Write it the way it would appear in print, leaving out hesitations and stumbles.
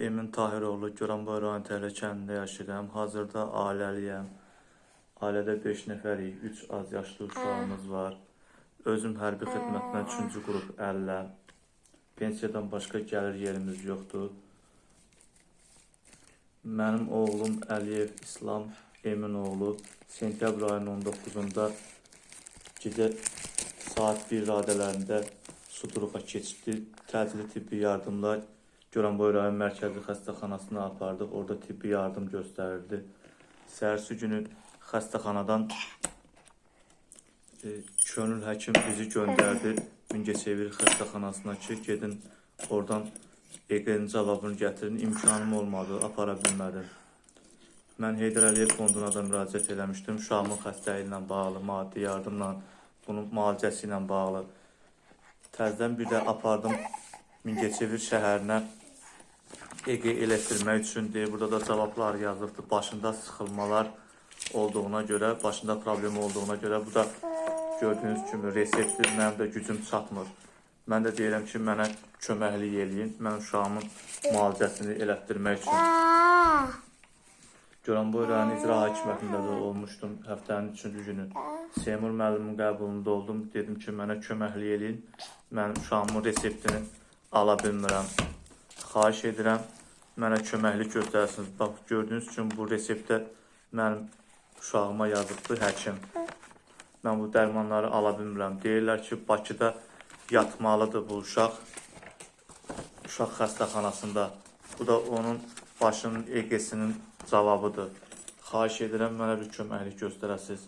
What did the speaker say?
Emin Tahiroğlu, Goranboy rayon Tərlə kəndində yaşayıram. Hazırda ailəliyəm. Ailədə 5 nəfərik, 3 az yaşlı uşağımız var. Özüm hərbi xidmətdən 3-cü qrup 50. Pensiyadan başqa gəlir yerimiz yoxdur. Mənim oğlum Əliyev İslam Eminoğlu sentyabr ayının 19-da gecə saat 1 radələrində Suduruqa keçdi. Təcili tibbi yardımla Goranboy rayon mərkəzi xəstəxanasına apardıq. Orada tibbi yardım göstərildi. Səhərsi günü xəstəxanadan könül həkim bizi göndərdi Mingəçevir xəstəxanasına ki, gedin oradan EQ'nin cavabını gətirin. İmkanım olmadı, apara bilmədim. Mən Heydər Əliyev fonduna da müraciət eləmişdim. Uşağımın xəstəliyi ilə bağlı, maddi yardımla, bunun müalicəsi ilə bağlı. Təzədən bir də apardım Mingəçevir şəhərinə EQ elətdirmək üçün deyir. Burada da cavablar yazılıbdır. Başında sıxılmalar olduğuna görə, başında problem olduğuna görə. Bu da gördüyünüz kimi reseptdir. Mənim də gücüm çatmır. Mən də deyirəm ki, mənə köməklik eləyin. Mən uşağımın müalicəsini elətdirmək üçün. Goranboy rayon icra hakimiyyətində də olmuşdum həftənin 3-cü günü. Seymur müəllimin qəbulunda oldum. Dedim ki, mənə köməklik eləyin. Mənim uşağımın reseptini ala bilmirəm. Xahiş edirəm, mənə köməklik göstərsiniz. Bax, gördüyünüz üçün bu reseptdə mənim uşağıma yazıbdır həkim. Mən bu dərmanları ala bilmirəm. Deyirlər ki, Bakıda yatmalıdır bu uşaq. Uşaq xəstəxanasında. Bu da onun başının EQ-sinin cavabıdır. Xahiş edirəm, mənə bir köməklik göstərəsiniz.